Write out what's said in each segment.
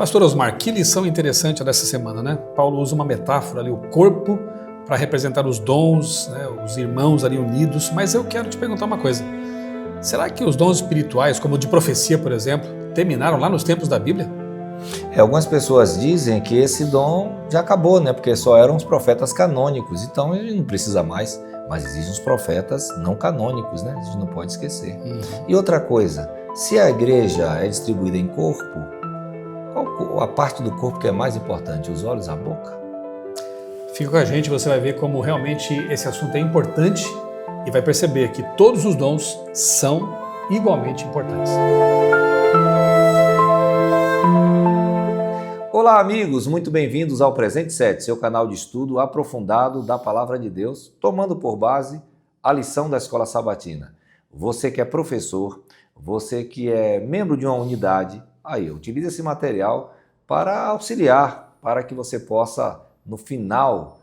Pastor Osmar, que lição interessante dessa semana, né? Paulo usa uma metáfora ali, o corpo, para representar os dons, né, os irmãos ali unidos, mas eu quero te perguntar uma coisa. Será que os dons espirituais, como o de profecia, por exemplo, terminaram lá nos tempos da Bíblia? Algumas pessoas dizem que esse dom já acabou, né? Porque só eram os profetas canônicos, então ele não precisa mais. Mas existem os profetas não canônicos, né? A gente não pode esquecer. E outra coisa, se a igreja é distribuída em corpo, qual a parte do corpo que é mais importante? Os olhos, a boca? Fica com a gente, você vai ver como realmente esse assunto é importante e vai perceber que todos os dons são igualmente importantes. Olá, amigos, muito bem-vindos ao Presente 7, seu canal de estudo aprofundado da Palavra de Deus, tomando por base a lição da Escola Sabatina. Você que é professor, você que é membro de uma unidade, utilize esse material para auxiliar, para que você possa, no final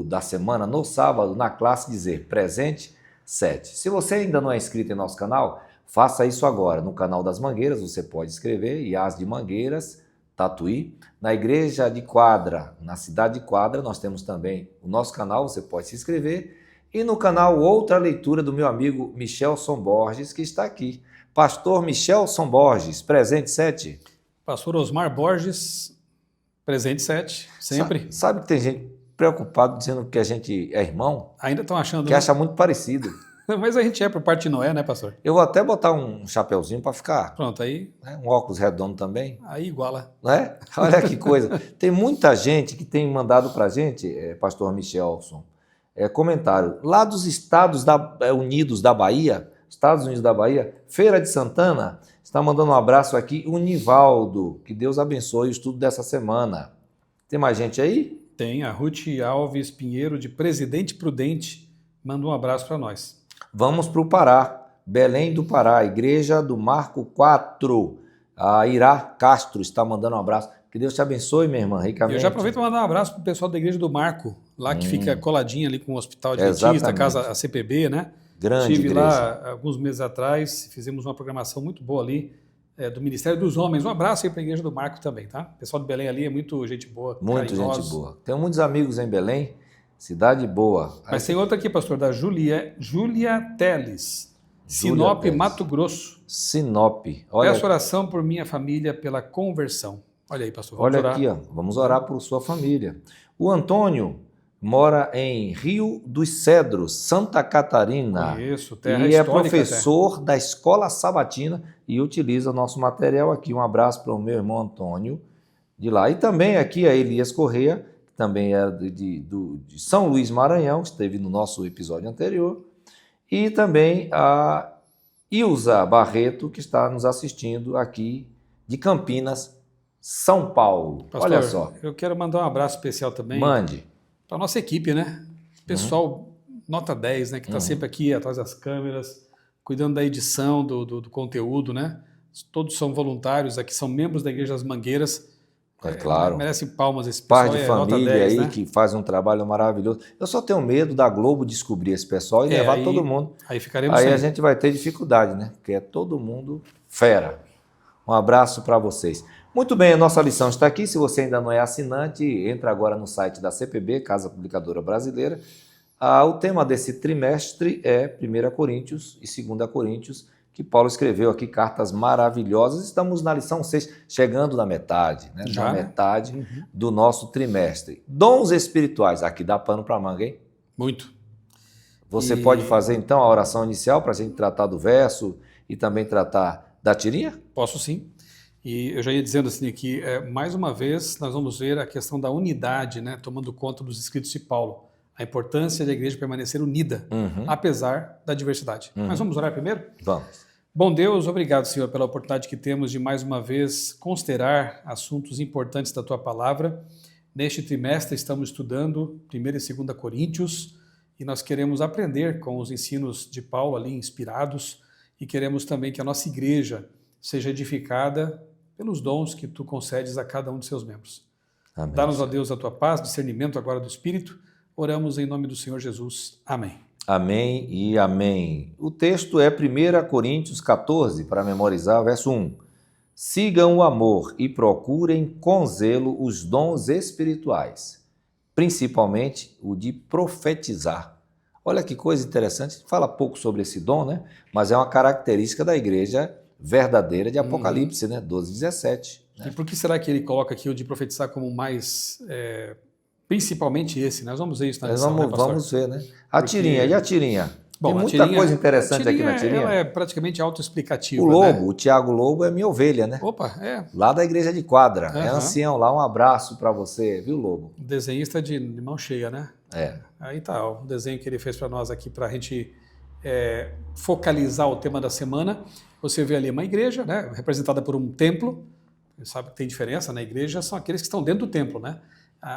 da semana, no sábado, na classe, dizer Presente 7. Se você ainda não é inscrito em nosso canal, faça isso agora. No canal das Mangueiras, você pode escrever IAS de Mangueiras, Tatuí. Na Igreja de Quadra, na cidade de Quadra, nós temos também o nosso canal, você pode se inscrever. E no canal Outra Leitura do meu amigo Michelson Borges, que está aqui. Pastor Michelson Borges, Presente 7. Pastor Osmar Borges, Presente 7, sempre. Sabe que tem gente preocupada dizendo que a gente é irmão? Ainda estão achando. Que acha muito parecido. Mas a gente é por parte de Noé, né, pastor? Eu vou até botar um chapeuzinho para ficar. Pronto, aí. Né? Um óculos redondo também. Aí iguala. Não é? Olha que coisa. Tem muita gente que tem mandado para a gente, pastor Michelson, comentário. Lá dos Estados Unidos da Bahia, Feira de Santana, está mandando um abraço aqui, o Nivaldo. Que Deus abençoe o estudo dessa semana. Tem mais gente aí? Tem, a Ruth Alves Pinheiro, de Presidente Prudente, manda um abraço para nós. Vamos para o Pará, Belém do Pará, Igreja do Marco 4. A Irá Castro está mandando um abraço. Que Deus te abençoe, minha irmã, ricamente. Eu já aproveito para mandar um abraço para o pessoal da Igreja do Marco, lá que fica coladinha ali com o Hospital Adventista, a casa a CPB, né? Grande Estive igreja. lá alguns meses atrás, fizemos uma programação muito boa ali, do Ministério dos Homens. Um abraço aí para a Igreja do Marco também, tá? O pessoal de Belém ali é muito gente boa, muito carinhosos. Gente boa. Tenho muitos amigos em Belém, cidade boa. Mas tem outra aqui, pastor, da Júlia Teles, Sinop, Mato Grosso. Sinop. Peço oração por minha família pela conversão. Olha aí, pastor, vamos orar. Olha aqui, vamos orar por sua família. O Antônio mora em Rio dos Cedros, Santa Catarina. Conheço, terra e é histórica. professor da Escola Sabatina e utiliza nosso material aqui. Um abraço para o meu irmão Antônio de lá. E também aqui a Elias Correia, que também é de São Luís Maranhão, que esteve no nosso episódio anterior. E também a Ilza Barreto, que está nos assistindo aqui de Campinas, São Paulo. Pastor, olha só. Eu quero mandar um abraço especial também. Mande. Para a nossa equipe, né? Pessoal nota 10, né? Que está sempre aqui atrás das câmeras, cuidando da edição, do conteúdo, né? Todos são voluntários aqui, são membros da Igreja das Mangueiras. Claro. Merecem palmas esse pessoal. Pai de família 10, aí, né? que faz um trabalho maravilhoso. Eu só tenho medo da Globo descobrir esse pessoal e levar todo mundo. Aí ficaremos Aí sem. a gente vai ter dificuldade, né? Porque é todo mundo fera. Um abraço para vocês. Muito bem, a nossa lição está aqui. Se você ainda não é assinante, entra agora no site da CPB, Casa Publicadora Brasileira. O tema desse trimestre é 1 Coríntios e 2 Coríntios, que Paulo escreveu aqui, cartas maravilhosas. Estamos na lição 6, chegando na metade, né? Já, na metade do nosso trimestre. Dons espirituais. Aqui dá pano para manga, hein? Muito. Você pode fazer, então, a oração inicial para a gente tratar do verso e também tratar da tirinha? Posso sim. E eu já ia dizendo assim que, mais uma vez, nós vamos ver a questão da unidade, né? Tomando conta dos escritos de Paulo. A importância da igreja permanecer unida, apesar da diversidade. Mas vamos orar primeiro? Vamos. Bom Deus, obrigado, Senhor, pela oportunidade que temos de mais uma vez considerar assuntos importantes da Tua Palavra. Neste trimestre estamos estudando 1 e 2 Coríntios e nós queremos aprender com os ensinos de Paulo ali inspirados e queremos também que a nossa igreja seja edificada pelos dons que Tu concedes a cada um de seus membros. Dá-nos, ó Deus, a Tua paz, discernimento agora do Espírito. Oramos em nome do Senhor Jesus. Amém. Amém e amém. O texto é 1 Coríntios 14, para memorizar, verso 1. Sigam o amor e procurem com zelo os dons espirituais, principalmente o de profetizar. Olha que coisa interessante, fala pouco sobre esse dom, né? Mas é uma característica da igreja verdadeira de Apocalipse, né? 12:17. E por que será que ele coloca aqui o de profetizar como mais, principalmente esse? Nós vamos ver isso na lição, né, pastor? Vamos ver, né? A tirinha, e a tirinha? Bom, Tem muita coisa interessante aqui na tirinha. Ela é praticamente autoexplicativa. O Lobo, né? o Tiago Lobo é minha ovelha, né? Opa, é. Lá da igreja de Quadra. É ancião lá, um abraço para você, viu, Lobo? Desenhista de mão cheia, né? É. Aí tá, o desenho que ele fez para nós aqui, para a gente focalizar o tema da semana. Você vê ali uma igreja, né, representada por um templo. Você sabe que tem diferença, na igreja são aqueles que estão dentro do templo, né?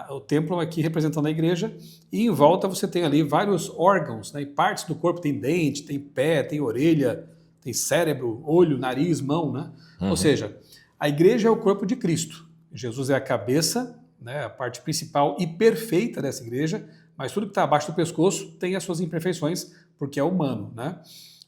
O templo aqui representando a igreja, e em volta você tem ali vários órgãos, né, e partes do corpo, tem dente, tem pé, tem orelha, tem cérebro, olho, nariz, mão, né? Ou seja, a igreja é o corpo de Cristo. Jesus é a cabeça, né, a parte principal e perfeita dessa igreja, mas tudo que está abaixo do pescoço tem as suas imperfeições, porque é humano, né?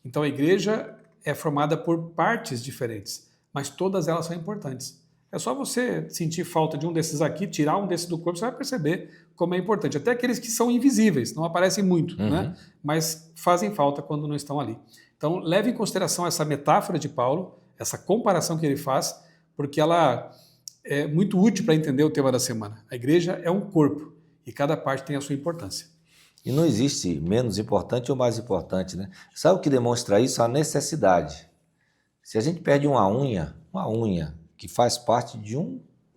Então a igreja é formada por partes diferentes, mas todas elas são importantes. É só você sentir falta de um desses aqui, tirar um desses do corpo, você vai perceber como é importante. Até aqueles que são invisíveis, não aparecem muito, né? Mas fazem falta quando não estão ali. Então, leve em consideração essa metáfora de Paulo, essa comparação que ele faz, porque ela é muito útil para entender o tema da semana. A igreja é um corpo e cada parte tem a sua importância. E não existe menos importante ou mais importante, né? Sabe o que demonstra isso? A necessidade. Se a gente perde uma unha que faz parte de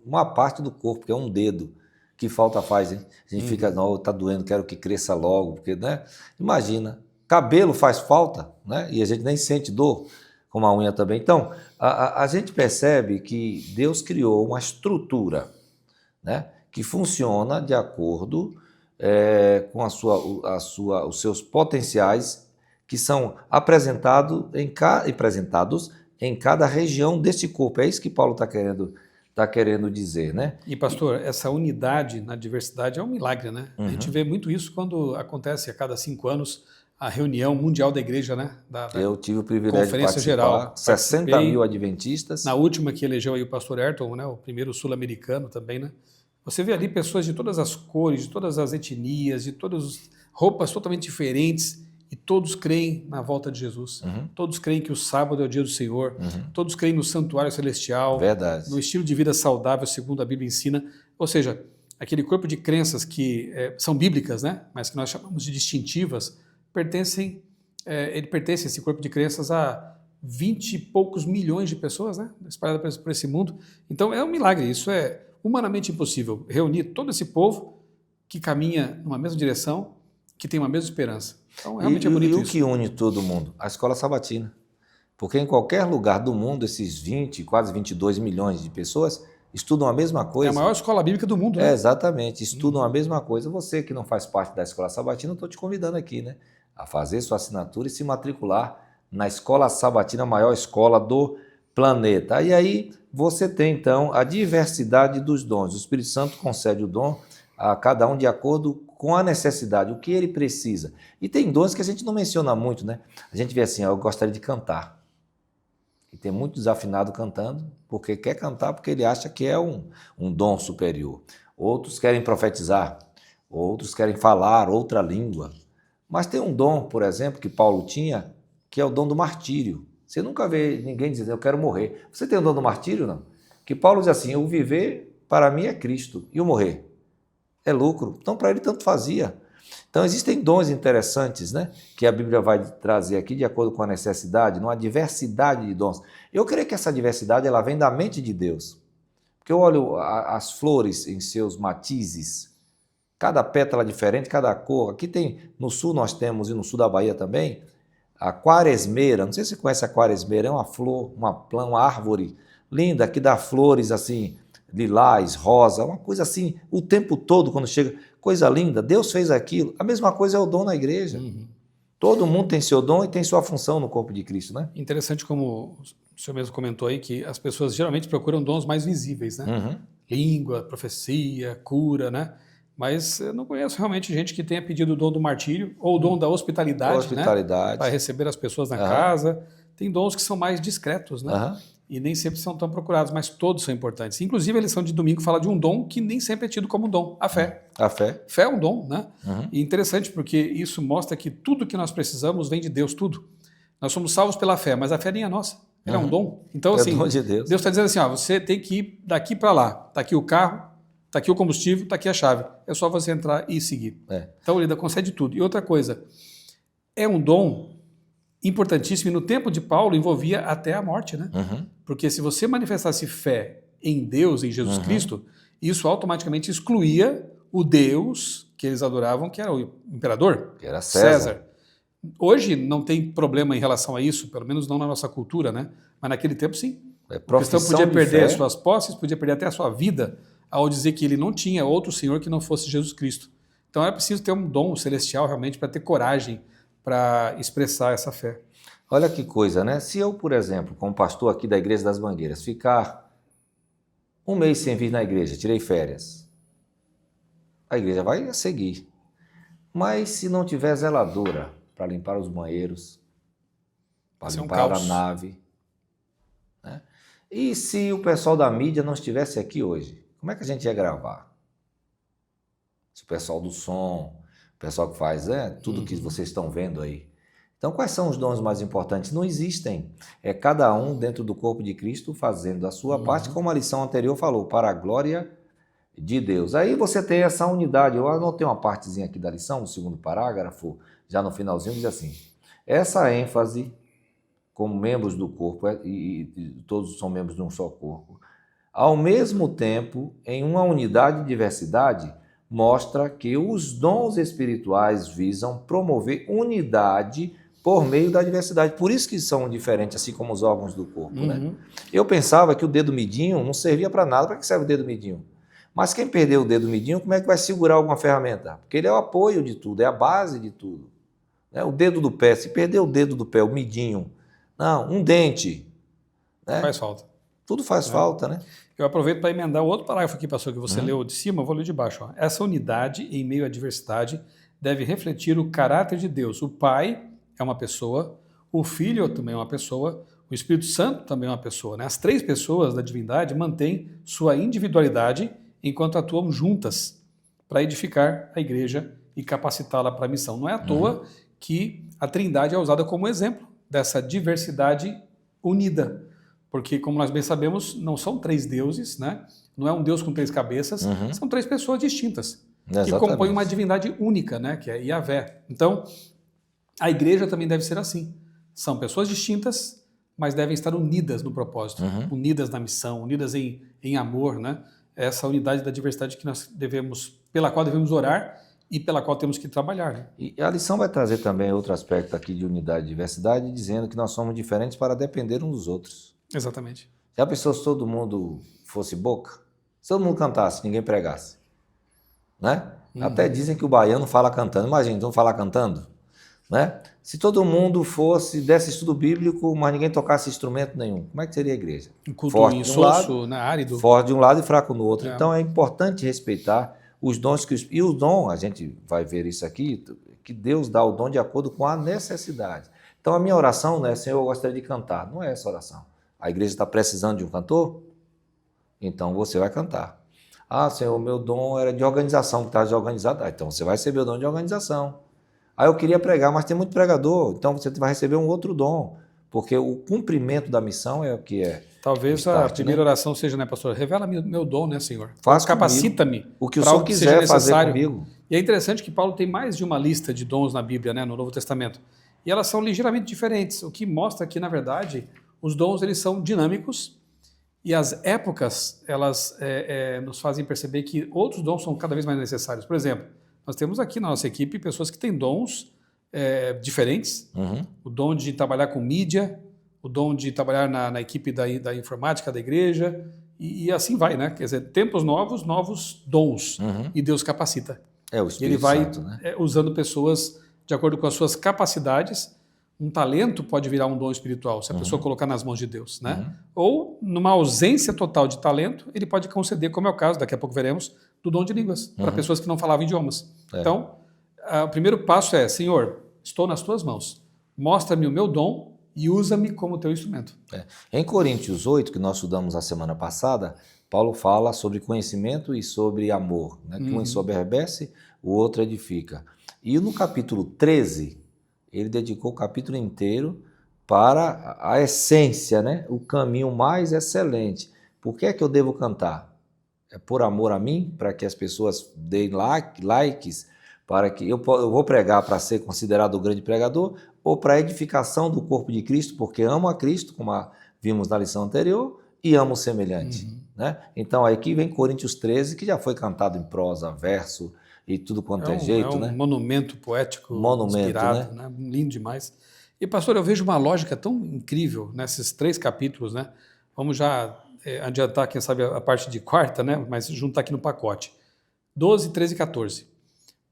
uma parte do corpo, que é um dedo, que falta faz, hein? A gente fica, não, tá doendo, quero que cresça logo, porque, né? Imagina, cabelo faz falta, né? E a gente nem sente dor, como a unha também. Então, a gente percebe que Deus criou uma estrutura, né, que funciona de acordo com os seus potenciais, que são apresentados em cada região desse corpo. É isso que Paulo está querendo dizer, né? E pastor, essa unidade na diversidade é um milagre, né? A gente vê muito isso quando acontece a cada 5 anos a reunião mundial da igreja, né? Eu tive o privilégio de Conferência participar, Geral. 60 mil adventistas. Na última que elegeu aí o pastor Ayrton, né? O primeiro sul-americano também, né? Você vê ali pessoas de todas as cores, de todas as etnias, de todas as roupas totalmente diferentes, e todos creem na volta de Jesus. Todos creem que o sábado é o dia do Senhor. Todos creem no santuário celestial. Verdade. No estilo de vida saudável, segundo a Bíblia ensina. Ou seja, aquele corpo de crenças que são bíblicas, né? Mas que nós chamamos de distintivas, ele pertence, esse corpo de crenças, a 20 e poucos milhões de pessoas, né? Espalhadas por esse mundo. Então é um milagre, isso é humanamente impossível, reunir todo esse povo que caminha numa mesma direção, que tem uma mesma esperança. Então realmente é bonito isso. E o que une todo mundo? A escola sabatina. Porque em qualquer lugar do mundo, esses 20, quase 22 milhões de pessoas estudam a mesma coisa. É a maior escola bíblica do mundo, né? Exatamente, estudam a mesma coisa. Você que não faz parte da escola sabatina, eu estou te convidando aqui, né, a fazer sua assinatura e se matricular na escola sabatina, a maior escola do planeta. E aí você tem, então, a diversidade dos dons. O Espírito Santo concede o dom a cada um de acordo com a necessidade, o que ele precisa. E tem dons que a gente não menciona muito, né? A gente vê assim, eu gostaria de cantar. E tem muito desafinado cantando, porque quer cantar porque ele acha que é um dom superior. Outros querem profetizar, outros querem falar outra língua. Mas tem um dom, por exemplo, que Paulo tinha, que é o dom do martírio. Você nunca vê ninguém dizendo, eu quero morrer. Você tem o dom do martírio, não? Que Paulo diz assim, o viver para mim é Cristo, e o morrer é lucro. Então, para ele, tanto fazia. Então, existem dons interessantes, né, que a Bíblia vai trazer aqui de acordo com a necessidade, numa diversidade de dons. Eu creio que essa diversidade ela vem da mente de Deus. Porque eu olho as flores em seus matizes, cada pétala diferente, cada cor. Aqui tem, no sul nós temos, e no sul da Bahia também, a quaresmeira. Não sei se você conhece a quaresmeira, é uma flor, uma planta, uma árvore linda, que dá flores assim, lilás, rosa, uma coisa assim, o tempo todo quando chega, coisa linda, Deus fez aquilo. A mesma coisa é o dom na igreja. Todo mundo tem seu dom e tem sua função no corpo de Cristo, né? Interessante como o senhor mesmo comentou aí, que as pessoas geralmente procuram dons mais visíveis, né? Língua, profecia, cura, né? Mas eu não conheço realmente gente que tenha pedido o dom do martírio ou o dom da hospitalidade, né? Para receber as pessoas na casa. Tem dons que são mais discretos, né? e nem sempre são tão procurados, mas todos são importantes. Inclusive, a lição de domingo fala de um dom que nem sempre é tido como um dom, a fé. A fé. Fé é um dom, né? Uhum. E interessante porque isso mostra que tudo que nós precisamos vem de Deus, tudo. Nós somos salvos pela fé, mas a fé nem é nossa. Ela é um dom. Então, assim, dom de Deus está dizendo assim, ó, você tem que ir daqui para lá. Está aqui o carro, está aqui o combustível, está aqui a chave. É só você entrar e seguir. Então, ele concede tudo. E outra coisa, é um dom importantíssimo, e no tempo de Paulo envolvia até a morte, né? Uhum. Porque se você manifestasse fé em Deus, em Jesus Cristo, isso automaticamente excluía o Deus que eles adoravam, que era o imperador, que era César. Hoje não tem problema em relação a isso, pelo menos não na nossa cultura, né? Mas naquele tempo sim. O cristão podia perder as suas posses, podia perder até a sua vida, ao dizer que ele não tinha outro Senhor que não fosse Jesus Cristo. Então é preciso ter um dom celestial realmente para ter coragem para expressar essa fé. Olha que coisa, né? Se eu, por exemplo, como pastor aqui da Igreja das Mangueiras, ficar um mês sem vir na igreja, tirei férias, a igreja vai seguir. Mas se não tiver zeladora para limpar os banheiros, para limpar a nave, né? E se o pessoal da mídia não estivesse aqui hoje, como é que a gente ia gravar? Se o pessoal do som, o pessoal que faz tudo que vocês estão vendo aí. Então, quais são os dons mais importantes? Não existem. É cada um dentro do corpo de Cristo fazendo a sua parte, como a lição anterior falou, para a glória de Deus. Aí você tem essa unidade. Eu anotei uma partezinha aqui da lição, no segundo parágrafo, já no finalzinho, diz assim: essa ênfase, como membros do corpo, e todos são membros de um só corpo, ao mesmo tempo, em uma unidade e diversidade, mostra que os dons espirituais visam promover unidade por meio da diversidade. Por isso que são diferentes, assim como os órgãos do corpo. Né? Eu pensava que o dedo midinho não servia para nada. Para que serve o dedo midinho? Mas quem perdeu o dedo midinho, como é que vai segurar alguma ferramenta? Porque ele é o apoio de tudo, é a base de tudo. Né? O dedo do pé, se perder o dedo do pé, o midinho, não, um dente, né? Faz falta. Tudo faz falta, né? Eu aproveito para emendar o outro parágrafo aqui, pastor, que você leu de cima, eu vou ler de baixo. Ó. Essa unidade, em meio à diversidade, deve refletir o caráter de Deus. O Pai é uma pessoa, o Filho também é uma pessoa, o Espírito Santo também é uma pessoa. Né? As três pessoas da divindade mantêm sua individualidade enquanto atuam juntas para edificar a igreja e capacitá-la para a missão. Não é à toa que a Trindade é usada como exemplo dessa diversidade unida. Porque, como nós bem sabemos, não são três deuses, né? Não é um Deus com três cabeças, são três pessoas distintas, que compõem uma divindade única, né? Que é Yahvé. Então, a igreja também deve ser assim. São pessoas distintas, mas devem estar unidas no propósito, unidas na missão, unidas em amor, né? Essa unidade da diversidade que nós pela qual devemos orar e pela qual temos que trabalhar. Né? E a lição vai trazer também outro aspecto aqui de unidade e diversidade, dizendo que nós somos diferentes para depender uns dos outros. Exatamente. Já pensou se todo mundo fosse boca? Se todo mundo cantasse, ninguém pregasse? Né? Até dizem que o baiano fala cantando. Imagina, então falar cantando? Né? Se todo mundo desse estudo bíblico, mas ninguém tocasse instrumento nenhum, como é que seria a igreja? Um culto insosso, árido. Forte de um lado e fraco no outro. Então é importante respeitar os dons e o dom, a gente vai ver isso aqui, que Deus dá o dom de acordo com a necessidade. Então a minha oração não é: Senhor, eu gostaria de cantar. Não é essa oração. A igreja está precisando de um cantor? Então você vai cantar. Ah, Senhor, meu dom era de organização, que está desorganizado. Então você vai receber o dom de organização. Ah, eu queria pregar, mas tem muito pregador, então você vai receber um outro dom, porque o cumprimento da missão é o que é. Talvez a primeira oração seja, né, pastor? Revela-me meu dom, né, Senhor? Capacita-me o que o Senhor quiser fazer comigo. E é interessante que Paulo tem mais de uma lista de dons na Bíblia, né, no Novo Testamento. E elas são ligeiramente diferentes, o que mostra que, na verdade, os dons eles são dinâmicos e as épocas elas nos fazem perceber que outros dons são cada vez mais necessários. Por exemplo, nós temos aqui na nossa equipe pessoas que têm dons diferentes, o dom de trabalhar com mídia, o dom de trabalhar na equipe da informática da igreja, e assim vai, né? Quer dizer, tempos novos, novos dons, e Deus capacita. O Espírito Santo, né? Usando pessoas de acordo com as suas capacidades. Um talento pode virar um dom espiritual, se a pessoa colocar nas mãos de Deus, né? Ou, numa ausência total de talento, ele pode conceder, como é o caso, daqui a pouco veremos, do dom de línguas, para pessoas que não falavam idiomas. Então, o primeiro passo é: Senhor, estou nas tuas mãos, mostra-me o meu dom e usa-me como teu instrumento. Em Coríntios 8, que nós estudamos a semana passada, Paulo fala sobre conhecimento e sobre amor, né? Que um ensoberbece, o outro edifica. E no capítulo 13, ele dedicou o capítulo inteiro para a essência, né? O caminho mais excelente. Por que é que eu devo cantar? É por amor a mim, para que as pessoas deem likes, para que eu vou pregar para ser considerado o grande pregador, ou para a edificação do corpo de Cristo, porque amo a Cristo, como vimos na lição anterior, e amo o semelhante. Né? Então, aqui vem Coríntios 13, que já foi cantado em prosa, verso e tudo quanto é jeito. É um monumento poético, inspirado, né? Lindo demais. E, pastor, eu vejo uma lógica tão incrível nesses 3 capítulos, né? Vamos já adiantar, quem sabe, a parte de quarta, né? Mas juntar aqui no pacote. 12, 13 e 14.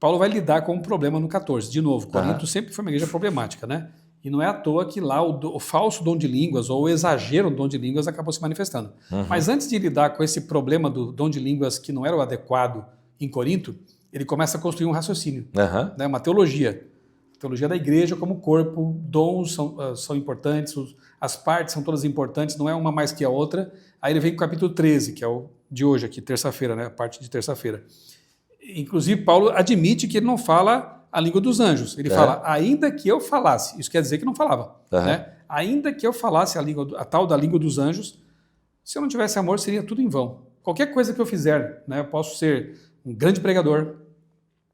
Paulo vai lidar com um problema no 14. De novo, Corinto sempre foi uma igreja problemática, né? E não é à toa que lá o falso dom de línguas ou o exagero do dom de línguas acabou se manifestando. Mas antes de lidar com esse problema do dom de línguas que não era o adequado em Corinto, ele começa a construir um raciocínio, né? Uma teologia. A teologia da igreja como corpo, dons são importantes, as partes são todas importantes, não é uma mais que a outra. Aí ele vem com o capítulo 13, que é o de hoje aqui, terça-feira, né? A parte de terça-feira. Inclusive, Paulo admite que ele não fala a língua dos anjos. Ele fala, ainda que eu falasse. Isso quer dizer que não falava. Né? Ainda que eu falasse a tal da língua dos anjos, se eu não tivesse amor, seria tudo em vão. Qualquer coisa que eu fizer, né? Eu posso ser um grande pregador,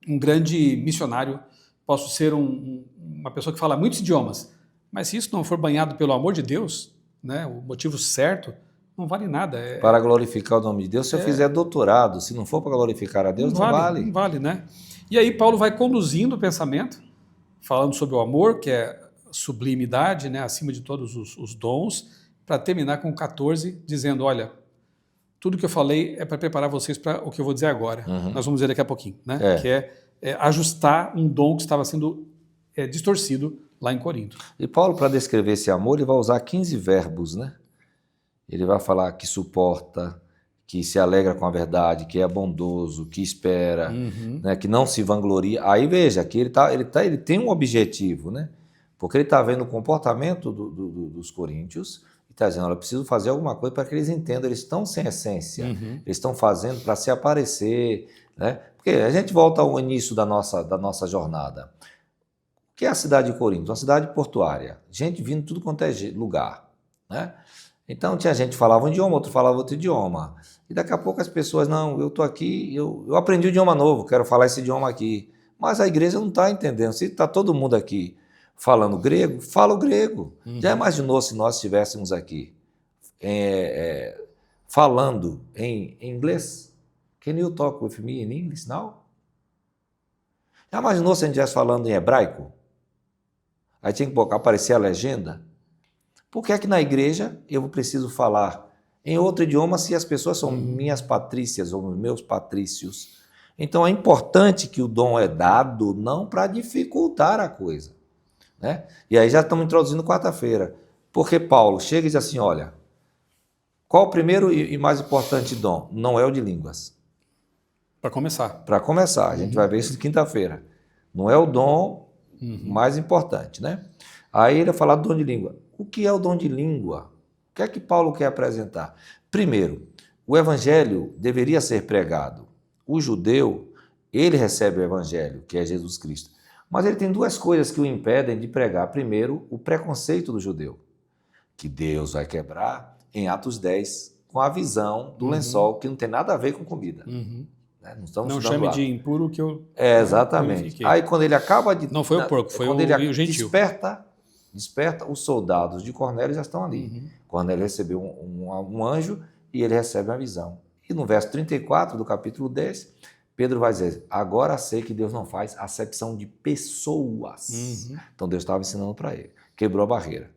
um grande missionário, posso ser uma pessoa que fala muitos idiomas, mas se isso não for banhado pelo amor de Deus, né? O motivo certo, não vale nada. Para glorificar o nome de Deus, se eu fizer doutorado, se não for para glorificar a Deus, não vale. Não vale, né? E aí Paulo vai conduzindo o pensamento, falando sobre o amor, que é sublimidade, né? Acima de todos os dons, para terminar com 14, dizendo, olha, tudo que eu falei é para preparar vocês para o que eu vou dizer agora. Nós vamos ver daqui a pouquinho, né? Que é ajustar um dom que estava sendo distorcido lá em Corinto. E Paulo, para descrever esse amor, ele vai usar 15 verbos, né? Ele vai falar que suporta, que se alegra com a verdade, que é bondoso, que espera, né, que não se vangloria. Aí veja que ele tem um objetivo, né? Porque ele está vendo o comportamento dos coríntios e está dizendo, olha, eu preciso fazer alguma coisa para que eles entendam, eles estão sem essência, eles estão fazendo para se aparecer, né? Porque a gente volta ao início da nossa jornada. O que é a cidade de Corinto? Uma cidade portuária, gente vindo de tudo quanto é lugar, né? Então tinha gente que falava um idioma, outro falava outro idioma. E daqui a pouco as pessoas, não, eu estou aqui, eu aprendi um idioma novo, quero falar esse idioma aqui. Mas a igreja não está entendendo. Se está todo mundo aqui falando grego, fala o grego. Já imaginou se nós estivéssemos aqui falando em inglês? Can you talk with me in English now? Já imaginou se a gente estivesse falando em hebraico? Aí tinha que aparecer a legenda. Por que é que na igreja eu preciso falar em outro idioma se as pessoas são minhas patrícias ou meus patrícios? Então é importante que o dom é dado não para dificultar a coisa, né? E aí já estamos introduzindo quarta-feira, porque Paulo chega e diz assim, olha, qual o primeiro e mais importante dom? Não é o de línguas. Para começar. Para começar, a gente vai ver isso de quinta-feira. Não é o dom mais importante, né? Aí ele vai falar do dom de língua. O que é o dom de língua? O que é que Paulo quer apresentar? Primeiro, o evangelho deveria ser pregado. O judeu, ele recebe o evangelho, que é Jesus Cristo. Mas ele tem duas coisas que o impedem de pregar. Primeiro, o preconceito do judeu, que Deus vai quebrar em Atos 10, com a visão do lençol, que não tem nada a ver com comida. Não chame de impuro que eu exatamente. Aí quando ele acaba de... Não foi o porco, foi o gentil. Desperta, os soldados de Cornélio já estão ali. Cornélio recebeu um anjo e ele recebe uma visão. E no verso 34 do capítulo 10, Pedro vai dizer, agora sei que Deus não faz acepção de pessoas. Então Deus estava ensinando para ele. Quebrou a barreira.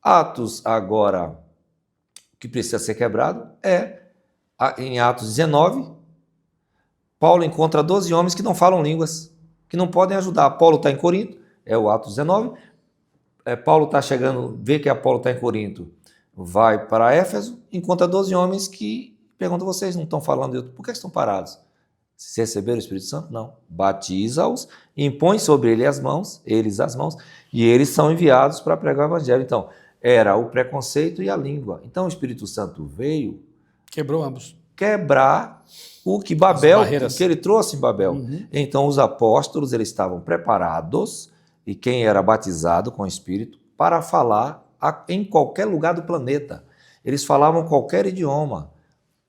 Atos agora, o que precisa ser quebrado em Atos 19, Paulo encontra 12 homens que não falam línguas, que não podem ajudar. Paulo está em Corinto, é o Atos 19. Paulo está chegando, vê que Apolo está em Corinto, vai para Éfeso, encontra 12 homens que perguntam, vocês não estão falando, por que estão parados? Se receberam o Espírito Santo? Não. Batiza-os, impõe sobre eles as mãos, e eles são enviados para pregar o evangelho. Então, era o preconceito e a língua. Então, o Espírito Santo veio Quebrou ambos. quebrar o que Babel, barreiras. que ele trouxe em Babel. Então, os apóstolos, eles estavam preparados, e quem era batizado com o Espírito, para falar em qualquer lugar do planeta. Eles falavam qualquer idioma.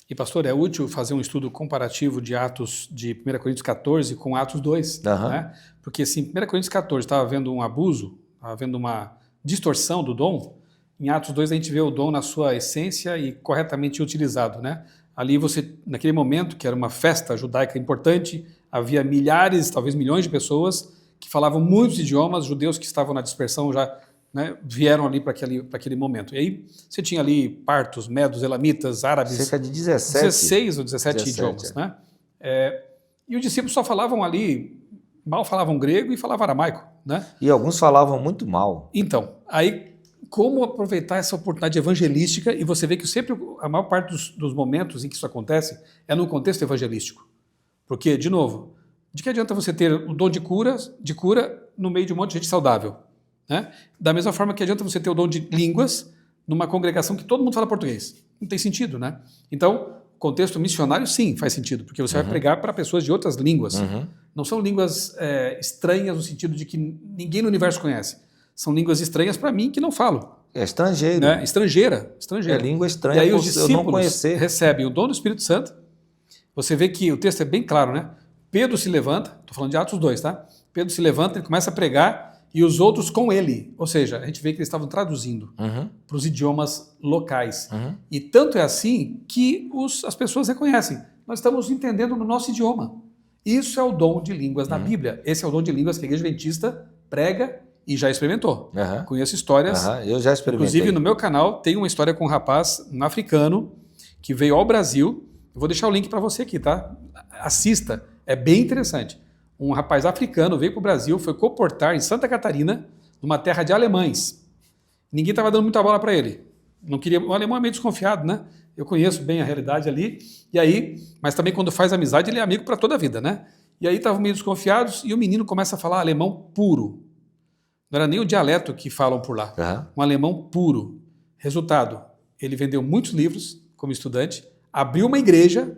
E, pastor, é útil fazer um estudo comparativo de Atos de 1 Coríntios 14 com Atos 2, né? Porque se em 1 Coríntios 14 estava havendo um abuso, estava havendo uma distorção do dom, em Atos 2 a gente vê o dom na sua essência e corretamente utilizado, né? Ali você, naquele momento, que era uma festa judaica importante, havia milhares, talvez milhões de pessoas que falavam muitos idiomas, judeus que estavam na dispersão já, né, vieram ali para aquele momento. E aí você tinha ali partos, medos, elamitas, árabes. Cerca de 16 ou 17 idiomas, né? E os discípulos só falavam ali, mal falavam grego e falavam aramaico, né? E alguns falavam muito mal. Então, aí como aproveitar essa oportunidade evangelística, e você vê que sempre a maior parte dos momentos em que isso acontece é no contexto evangelístico. Porque, de novo, de que adianta você ter o dom de cura no meio de um monte de gente saudável? Né? Da mesma forma que adianta você ter o dom de línguas numa congregação que todo mundo fala português. Não tem sentido, né? Então, contexto missionário, sim, faz sentido, porque você vai pregar para pessoas de outras línguas. Não são línguas estranhas no sentido de que ninguém no universo conhece. São línguas estranhas para mim que não falo. É estrangeiro. Né? Estrangeira. É língua estranha, e aí os eu discípulos não conhecer. recebem o dom do Espírito Santo. Você vê que o texto é bem claro, né? Pedro se levanta, estou falando de Atos 2, tá? Pedro se levanta, ele começa a pregar e os outros com ele. Ou seja, a gente vê que eles estavam traduzindo para os idiomas locais. E tanto é assim que as pessoas reconhecem. Nós estamos entendendo no nosso idioma. Isso é o dom de línguas na Bíblia. Esse é o dom de línguas que a Igreja Adventista prega e já experimentou. Conheço histórias. Eu já experimentei. Inclusive, no meu canal, tem uma história com um rapaz, um africano, que veio ao Brasil. Eu vou deixar o link para você aqui, tá? Assista. É bem interessante. Um rapaz africano veio para o Brasil, foi comportar em Santa Catarina, numa terra de alemães. Ninguém estava dando muita bola para ele. Não queria. O alemão é meio desconfiado, né? Eu conheço bem a realidade ali. E aí, mas também quando faz amizade, ele é amigo para toda a vida, né? E aí estavam meio desconfiados e o menino começa a falar alemão puro. Não era nem o dialeto que falam por lá. Um alemão puro. Resultado, ele vendeu muitos livros como estudante, abriu uma igreja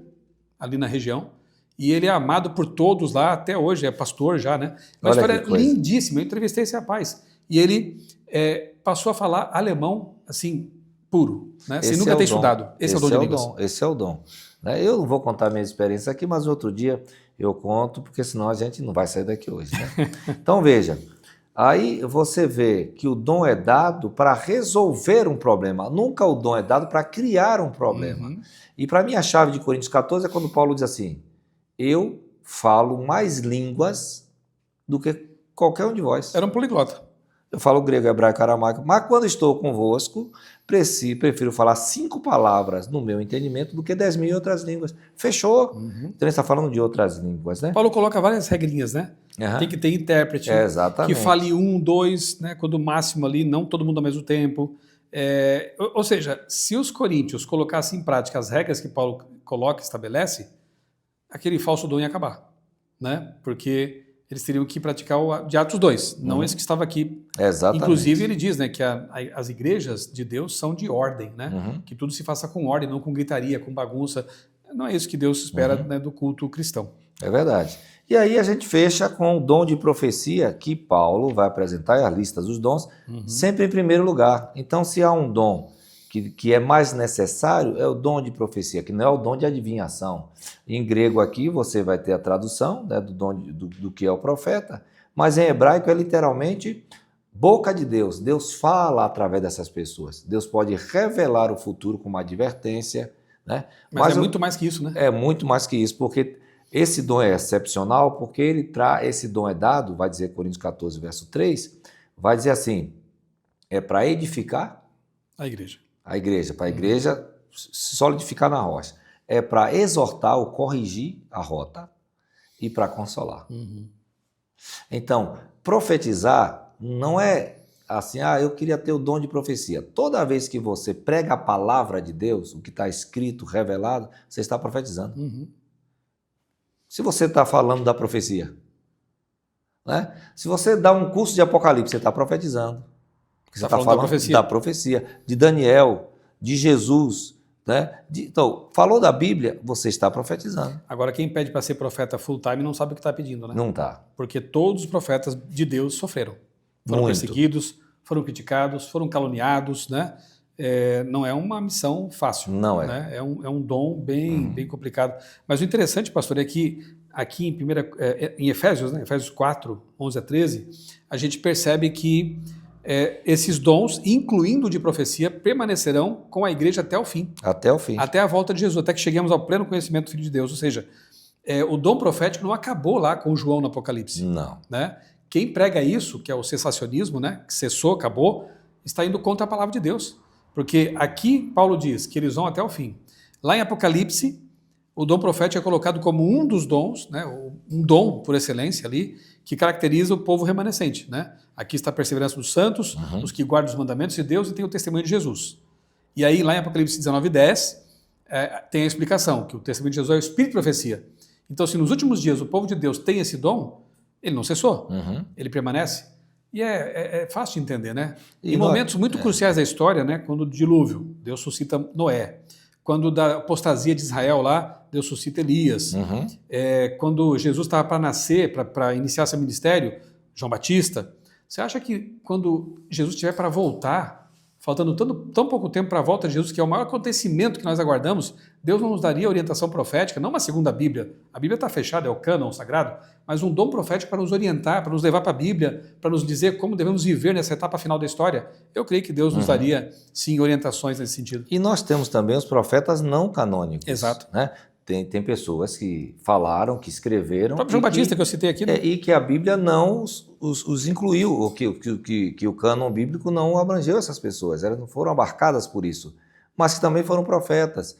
ali na região e ele é amado por todos lá até hoje, é pastor já, né? Uma história lindíssima. Eu entrevistei esse rapaz e ele passou a falar alemão assim, puro, né? Sem nunca ter estudado. Esse é o dom de línguas. Esse é o dom. Eu não vou contar minha experiência aqui, mas outro dia eu conto, porque senão a gente não vai sair daqui hoje. Né? Então veja, aí você vê que o dom é dado para resolver um problema, nunca o dom é dado para criar um problema. E para mim a chave de Coríntios 14 é quando Paulo diz assim, eu falo mais línguas do que qualquer um de vós. Era um poliglota. Eu falo grego, hebraico, aramaico, mas quando estou convosco, prefiro falar 5 palavras no meu entendimento do que 10.000 em outras línguas. Fechou. Então ele está falando de outras línguas, né? Paulo coloca várias regrinhas, né? Tem que ter intérprete, exatamente. Que fale 1, 2, né? Quando o máximo ali, não todo mundo ao mesmo tempo. Ou seja, se os coríntios colocassem em prática as regras que Paulo coloca e estabelece, aquele falso dom ia acabar, né? Porque eles teriam que praticar o de Atos 2, não esse que estava aqui. Exatamente. Inclusive, ele diz, né, que as igrejas de Deus são de ordem, né? Que tudo se faça com ordem, não com gritaria, com bagunça. Não é isso que Deus espera, né, do culto cristão. É verdade. E aí a gente fecha com o dom de profecia, que Paulo vai apresentar, a lista dos dons, sempre em primeiro lugar. Então, se há um dom que é mais necessário, é o dom de profecia, que não é o dom de adivinhação. Em grego aqui você vai ter a tradução, né, do dom do que é o profeta, mas em hebraico é literalmente boca de Deus. Deus fala através dessas pessoas. Deus pode revelar o futuro com uma advertência. Né? Mas é muito mais que isso, né? É muito mais que isso, porque esse dom é excepcional, porque esse dom é dado, vai dizer Coríntios 14, verso 3, vai dizer assim, é para edificar a igreja. Para a igreja se solidificar na rocha. É para exortar ou corrigir a rota e para consolar. Então, profetizar não é assim, eu queria ter o dom de profecia. Toda vez que você prega a palavra de Deus, o que está escrito, revelado, você está profetizando. se você está falando da profecia. Né? Se você dá um curso de Apocalipse, você está profetizando. Porque você está falando da profecia, de Daniel, de Jesus. Né? Então, falou da Bíblia, você está profetizando. Agora, quem pede para ser profeta full time não sabe o que está pedindo, né? Não está. Porque todos os profetas de Deus sofreram. Foram perseguidos, foram criticados, foram caluniados, né? Não é uma missão fácil. Não é. Né? É um dom bem complicado. Mas o interessante, pastor, é que aqui em Efésios, né? Efésios 4, 11 a 13, a gente percebe que esses dons, incluindo o de profecia, permanecerão com a igreja até o fim. Até o fim. Até a volta de Jesus, até que cheguemos ao pleno conhecimento do Filho de Deus. Ou seja, o dom profético não acabou lá com João no Apocalipse. Não. Né? Quem prega isso, que é o cessacionismo, né? Que cessou, acabou, está indo contra a palavra de Deus. Porque aqui Paulo diz que eles vão até o fim. Lá em Apocalipse, o dom profético é colocado como um dos dons, né? Um dom por excelência ali, que caracteriza o povo remanescente. Né? Aqui está a perseverança dos santos, os que guardam os mandamentos de Deus e tem o testemunho de Jesus. E aí, lá em Apocalipse 19, 10, tem a explicação, que o testemunho de Jesus é o espírito de profecia. Então, se nos últimos dias o povo de Deus tem esse dom, ele não cessou, ele permanece. E é fácil de entender, né? Em momentos muito cruciais da história, né? Quando o dilúvio, Deus suscita Noé. Quando da apostasia de Israel lá, Deus suscita Elias. Quando Jesus estava para nascer, para iniciar seu ministério, João Batista. Você acha que quando Jesus estiver para voltar, faltando tão pouco tempo para a volta de Jesus, que é o maior acontecimento que nós aguardamos, Deus não nos daria orientação profética, não uma segunda Bíblia. A Bíblia está fechada, é o cânon sagrado, mas um dom profético para nos orientar, para nos levar para a Bíblia, para nos dizer como devemos viver nessa etapa final da história. Eu creio que Deus nos daria, sim, orientações nesse sentido. E nós temos também os profetas não canônicos. Exato. Né? Tem pessoas que falaram, que escreveram... O próprio João Batista, que eu citei aqui. Né? E que a Bíblia não os incluiu, ou que o cânon bíblico não abrangeu essas pessoas, elas não foram abarcadas por isso, mas que também foram profetas.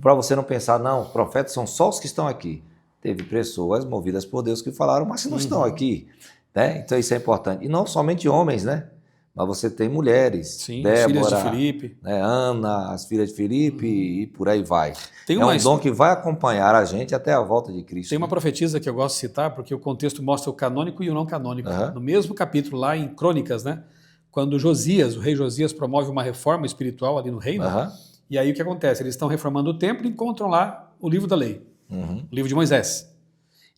Para você não pensar, não, profetas são só os que estão aqui. Teve pessoas movidas por Deus que falaram, mas se não estão aqui. Né? Então isso é importante. E não somente homens, né? Mas você tem mulheres, sim, Débora, as filhas de Filipe, né, Ana, as filhas de Filipe e por aí vai. Tem um dom que vai acompanhar a gente até a volta de Cristo. Tem uma profetisa que eu gosto de citar, porque o contexto mostra o canônico e o não canônico. No mesmo capítulo, lá em Crônicas, né, quando Josias, o rei Josias, promove uma reforma espiritual ali no reino, e aí o que acontece? Eles estão reformando o templo e encontram lá o livro da lei, o livro de Moisés.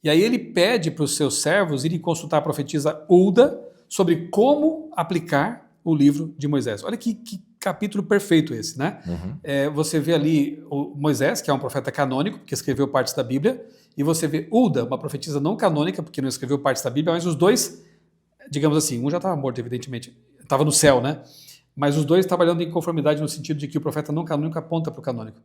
E aí ele pede para os seus servos irem consultar a profetisa Hulda sobre como aplicar o livro de Moisés. Olha que capítulo perfeito esse, né? Você vê ali o Moisés, que é um profeta canônico, que escreveu partes da Bíblia, e você vê Hulda, uma profetisa não canônica, porque não escreveu partes da Bíblia, mas os dois, digamos assim, um já estava morto, evidentemente, estava no céu, né? Mas os dois trabalhando em conformidade no sentido de que o profeta não canônico aponta para o canônico,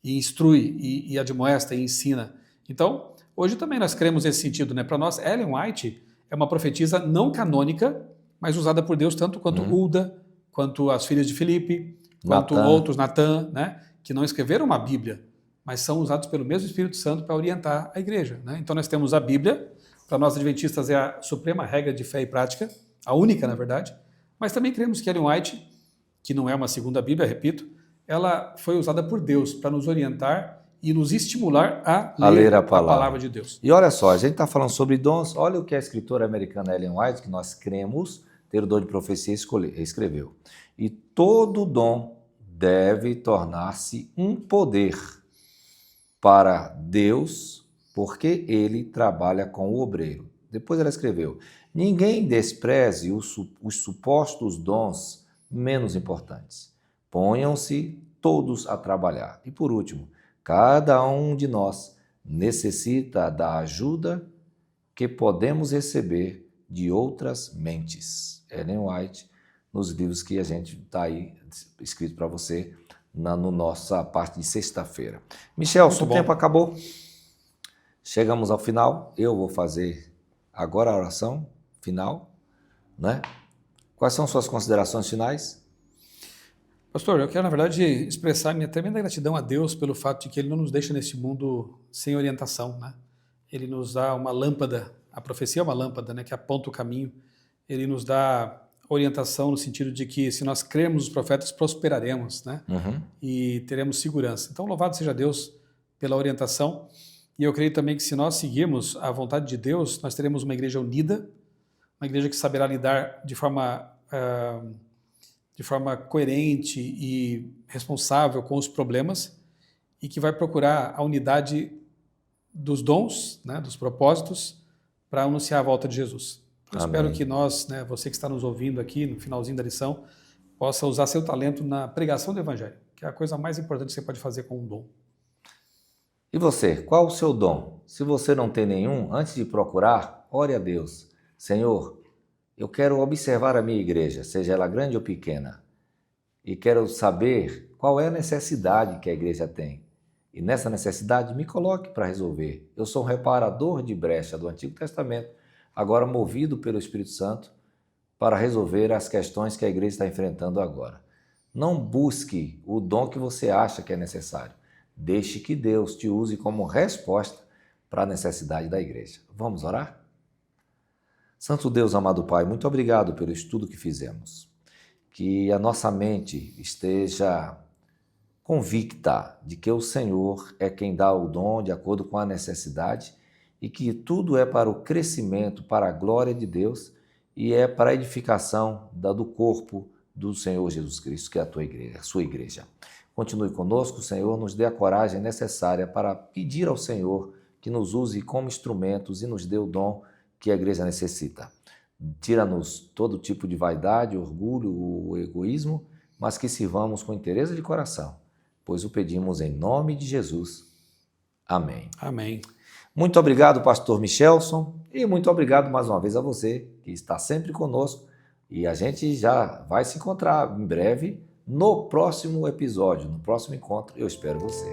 e instrui, e admoesta, e ensina. Então, hoje também nós cremos nesse sentido, né? Para nós, Ellen White é uma profetisa não canônica, mas usada por Deus tanto quanto Hulda, quanto as filhas de Filipe, quanto outros, Natan, né, que não escreveram uma Bíblia, mas são usados pelo mesmo Espírito Santo para orientar a igreja. Né? Então nós temos a Bíblia, para nós adventistas é a suprema regra de fé e prática, a única, na verdade, mas também cremos que Ellen White, que não é uma segunda Bíblia, repito, ela foi usada por Deus para nos orientar e nos estimular a ler a palavra de Deus. E olha só, a gente está falando sobre dons, olha o que a escritora americana Ellen White, que nós cremos ter o dom de profecia, escreveu. E todo dom deve tornar-se um poder para Deus, porque ele trabalha com o obreiro. Depois ela escreveu, ninguém despreze os supostos dons menos importantes. Ponham-se todos a trabalhar. E por último, cada um de nós necessita da ajuda que podemos receber de outras mentes. Ellen White, nos livros que a gente está aí escrito para você na nossa parte de sexta-feira. Michel, o tempo acabou. Chegamos ao final. Eu vou fazer agora a oração final, né? Quais são suas considerações finais? Pastor, eu quero, na verdade, expressar minha tremenda gratidão a Deus pelo fato de que Ele não nos deixa nesse mundo sem orientação, né? Ele nos dá uma lâmpada, a profecia é uma lâmpada, né, que aponta o caminho. Ele nos dá orientação no sentido de que se nós crermos os profetas, prosperaremos, né? E teremos segurança. Então, louvado seja Deus pela orientação. E eu creio também que se nós seguirmos a vontade de Deus, nós teremos uma igreja unida, uma igreja que saberá lidar de forma coerente e responsável com os problemas e que vai procurar a unidade dos dons, né, dos propósitos, para anunciar a volta de Jesus. Eu espero que nós, né, você que está nos ouvindo aqui no finalzinho da lição, possa usar seu talento na pregação do Evangelho, que é a coisa mais importante que você pode fazer com um dom. E você, qual o seu dom? Se você não tem nenhum, antes de procurar, ore a Deus. Senhor, eu quero observar a minha igreja, seja ela grande ou pequena, e quero saber qual é a necessidade que a igreja tem. E nessa necessidade, me coloque para resolver. Eu sou um reparador de brecha do Antigo Testamento, agora movido pelo Espírito Santo para resolver as questões que a igreja está enfrentando agora. Não busque o dom que você acha que é necessário. Deixe que Deus te use como resposta para a necessidade da igreja. Vamos orar? Santo Deus, amado Pai, muito obrigado pelo estudo que fizemos. Que a nossa mente esteja convicta de que o Senhor é quem dá o dom de acordo com a necessidade e que tudo é para o crescimento, para a glória de Deus e é para a edificação do corpo do Senhor Jesus Cristo, que é a tua igreja, a sua igreja. Continue conosco, Senhor, nos dê a coragem necessária para pedir ao Senhor que nos use como instrumentos e nos dê o dom que a igreja necessita. Tira-nos todo tipo de vaidade, orgulho, o egoísmo, mas que sirvamos com interesse de coração, pois o pedimos em nome de Jesus. Amém. Amém. Muito obrigado, pastor Michelson, e muito obrigado mais uma vez a você que está sempre conosco. E a gente já vai se encontrar em breve no próximo episódio, no próximo encontro. Eu espero você.